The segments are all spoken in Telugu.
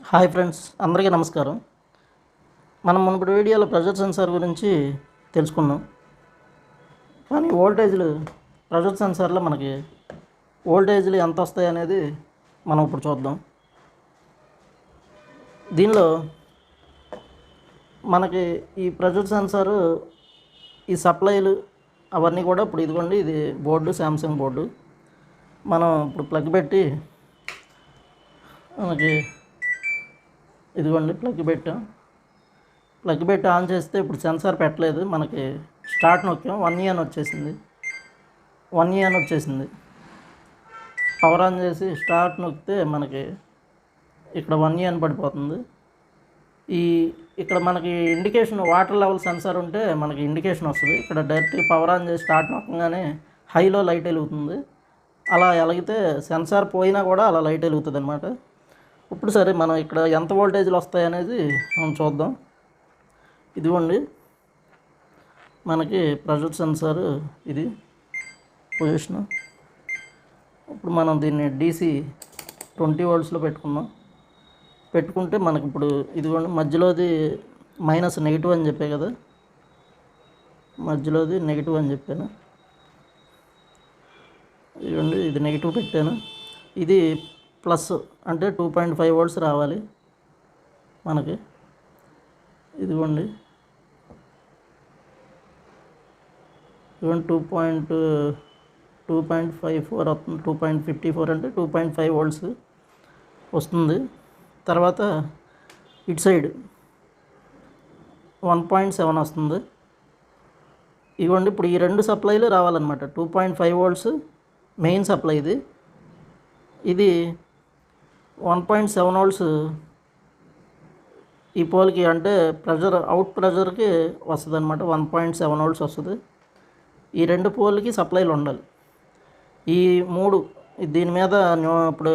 హాయ్ ఫ్రెండ్స్, అందరికీ నమస్కారం. మనం మునుపటి వీడియోలో ప్రెజర్ సెన్సార్ గురించి తెలుసుకున్నాం. కానీ ప్రెజర్ సెన్సార్లో మనకి వోల్టేజ్లు ఎంత వస్తాయి అనేది మనం ఇప్పుడు చూద్దాం. దీనిలో మనకి ఈ ప్రెజర్ సెన్సారు ఈ సప్లైలు అవన్నీ కూడా ఇప్పుడు ఇదిగోండి, ఇది బోర్డు, శాంసంగ్ బోర్డు. మనం ఇప్పుడు ప్లగ్ పెట్టి మనకి ఇదిగోండి ప్లగ్ పెట్టి ఆన్ చేస్తే ఇప్పుడు సెన్సార్ పెట్టలేదు, మనకి స్టార్ట్ నొక్కాం, 1E అని వచ్చేసింది. పవర్ ఆన్ చేసి స్టార్ట్ నొక్కితే మనకి ఇక్కడ 1E అని పడిపోతుంది. ఇక్కడ మనకి ఇండికేషన్ వాటర్ లెవెల్ సెన్సార్ ఉంటే మనకి ఇండికేషన్ వస్తుంది. ఇక్కడ డైరెక్ట్గా పవర్ ఆన్ చేసి స్టార్ట్ నొక్కగానే హైలో లైట్ వెలుగుతుంది. అలా వెలిగితే సెన్సార్ పోయినా కూడా అలా లైట్ వెలుగుతుంది అన్నమాట. ఇప్పుడు సరే, మనం ఇక్కడ ఎంత వోల్టేజ్లు వస్తాయనేది మనం చూద్దాం. ఇదిగోండి మనకి ప్రెజర్ సెన్సార్, ఇది పొజిషన్. ఇప్పుడు మనం దీన్ని DC 20 voltsలో పెట్టుకుంటే మనకి ఇప్పుడు ఇదిగోండి మధ్యలోది నెగిటివ్ అని చెప్పే కదా, మధ్యలోది నెగిటివ్ అని చెప్పాను. ఇదిగోండి ఇది నెగిటివ్ పెట్టాను, ఇది ప్లస్ అంటే 2.5 volts రావాలి మనకి. ఇదిగోండి 2.54 వస్తుంది, 2.54 అంటే 2.5 volts వస్తుంది. తర్వాత ఇటు సైడ్ 1.7 వస్తుంది. ఇదిగోండి ఇప్పుడు ఈ రెండు సప్లైలు రావాలన్నమాట. 2.5 volts మెయిన్ సప్లై, ఇది 1.7 volts ఈ పోల్కి, అంటే అవుట్ ప్రెజర్కి వస్తుంది అనమాట. 1.7 volts వస్తుంది. ఈ రెండు పోల్కి సప్లైలు ఉండాలి. ఈ మూడు దీని మీద ఇప్పుడు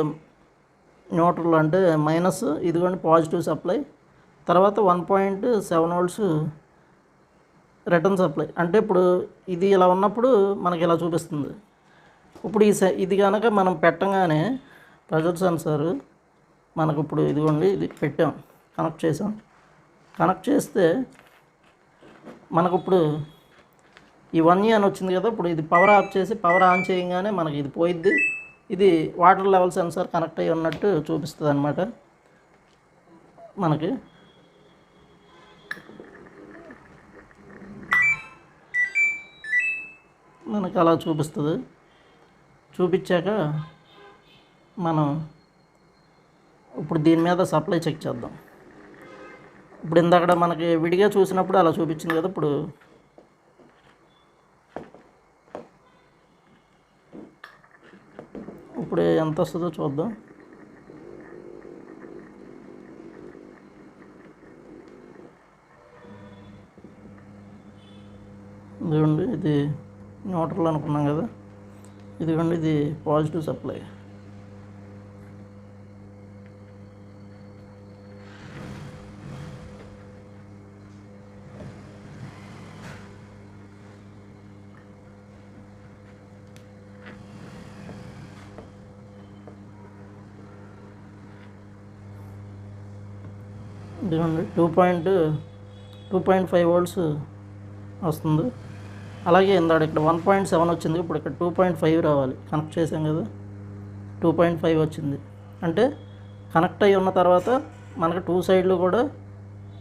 న్యూట్రల్ అంటే మైనస్, ఇదిగోండి పాజిటివ్ సప్లై. తర్వాత 1.7 volts రిటర్న్ సప్లై. అంటే ఇప్పుడు ఇది ఇలా ఉన్నప్పుడు మనకి ఇలా చూపిస్తుంది. ఇప్పుడు ఇది కనుక మనం పెట్టగానే ప్రెజర్ సెన్సార్ మనకు ఇప్పుడు ఇదిగోండి ఇది పెట్టాం, కనెక్ట్ చేస్తే మనకు ఇప్పుడు ఈ 1E అని వచ్చింది కదా. ఇప్పుడు ఇది పవర్ ఆఫ్ చేసి పవర్ ఆన్ చేయగానే మనకి ఇది పోయిద్ది. ఇది వాటర్ లెవెల్ సెన్సార్ కనెక్ట్ అయ్యి ఉన్నట్టు చూపిస్తుంది అన్నమాట. మనకి అలా చూపించాక మనం ఇప్పుడు దీని మీద సప్లై చెక్ చేద్దాం. ఇప్పుడు ఇందాక మనకి విడిగా చూసినప్పుడు అలా చూపించింది కదా. ఇప్పుడు ఎంత వస్తుందో చూద్దాం. ఇదిగోండి ఇది న్యూట్రల్ అనుకున్నాం కదా, ఇదిగోండి ఇది పాజిటివ్ సప్లై. ఇదిగోండి 2.5 volts వస్తుంది. అలాగే ఇందాక ఇక్కడ 1.7 వచ్చింది, ఇప్పుడు ఇక్కడ 2.5 రావాలి. కనెక్ట్ చేసాం కదా, 2.5 వచ్చింది. అంటే కనెక్ట్ అయ్యి ఉన్న తర్వాత మనకు 2 సైడ్లు కూడా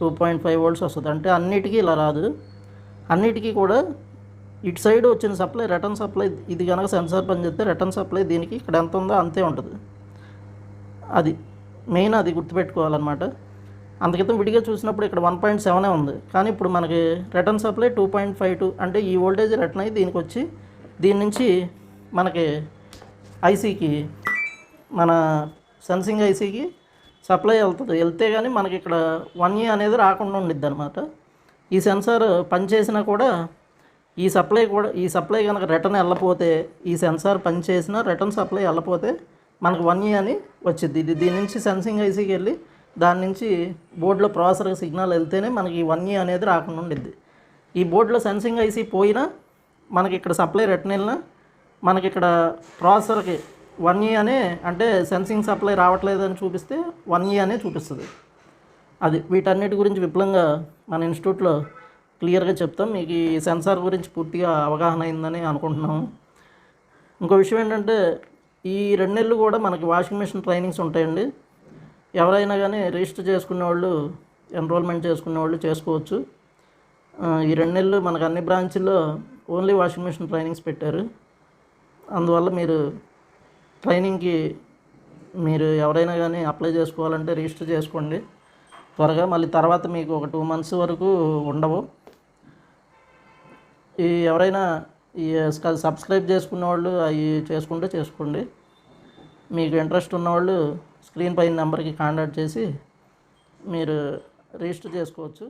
2.5 volts వస్తుంది. అంటే అన్నిటికీ ఇలా రాదు, అన్నిటికీ కూడా ఇటు సైడ్ వచ్చిన సప్లై రిటర్న్ సప్లై. ఇది కనుక సెన్సార్ పనిచేస్తే రిటర్న్ సప్లై దీనికి ఇక్కడ ఎంత ఉందో అంతే ఉంటుంది. అది మెయిన్, అది గుర్తుపెట్టుకోవాలన్నమాట. అందుకితం విడిగా చూసినప్పుడు ఇక్కడ 1.7 ఉంది, కానీ ఇప్పుడు మనకి రిటర్న్ సప్లై 2.52. అంటే ఈ వోల్టేజ్ రిటర్న్ అయ్యి దీనికి వచ్చి దీని నుంచి మనకి ఐసీకి, మన సెన్సింగ్ ఐసీకి సప్లై వెళ్తే కానీ మనకి ఇక్కడ 1E అనేది రాకుండా ఉండిద్ది అనమాట. ఈ సెన్సార్ పనిచేసినా కూడా ఈ సప్లై కనుక రిటర్న్ వెళ్ళపోతే, ఈ సెన్సార్ పనిచేసినా రిటర్న్ సప్లై వెళ్ళపోతే మనకు 1E అని వచ్చింది. ఇది దీని నుంచి సెన్సింగ్ ఐసీకి వెళ్ళి దాని నుంచి బోర్డులో ప్రాసెసర్కి సిగ్నల్ వెళ్తేనే మనకి 1E అనేది రాకుండా ఉండిద్ది. ఈ బోర్డులో సెన్సింగ్ ఐసీ పోయినా మనకి ఇక్కడ సప్లై రిటర్న్ వెళ్ళినా మనకి ఇక్కడ ప్రాసెసర్కి 1E అనే అంటే సెన్సింగ్ సప్లై రావట్లేదని చూపిస్తే 1E అనే చూపిస్తుంది. అది వీటన్నిటి గురించి విపులంగా మన ఇన్స్టిట్యూట్లో క్లియర్గా చెప్తాం. మీకు ఈ సెన్సార్ గురించి పూర్తిగా అవగాహన అయిందని అనుకుంటున్నాము. ఇంకో విషయం ఏంటంటే ఈ 2 నెలలు కూడా మనకి వాషింగ్ మిషన్ ట్రైనింగ్స్ ఉంటాయండి. ఎవరైనా కానీ రిజిస్టర్ చేసుకునే వాళ్ళు, ఎన్రోల్మెంట్ చేసుకునే వాళ్ళు చేసుకోవచ్చు. ఈ 2 నెలలు మనకు అన్ని బ్రాంచ్ల్లో ఓన్లీ వాషింగ్ మిషన్ ట్రైనింగ్స్ పెట్టారు. అందువల్ల మీరు ట్రైనింగ్కి మీరు ఎవరైనా కానీ అప్లై చేసుకోవాలంటే రిజిస్టర్ చేసుకోండి త్వరగా. మళ్ళీ తర్వాత మీకు ఒక 2 months వరకు ఉండవు. ఈ ఎవరైనా ఈ సబ్స్క్రైబ్ చేసుకున్న వాళ్ళు అవి చేసుకుంటే చేసుకోండి. మీకు ఇంట్రెస్ట్ ఉన్నవాళ్ళు స్క్రీన్ పైన నెంబర్కి కాంటాక్ట్ చేసి మీరు రిజిస్టర్ చేసుకోవచ్చు.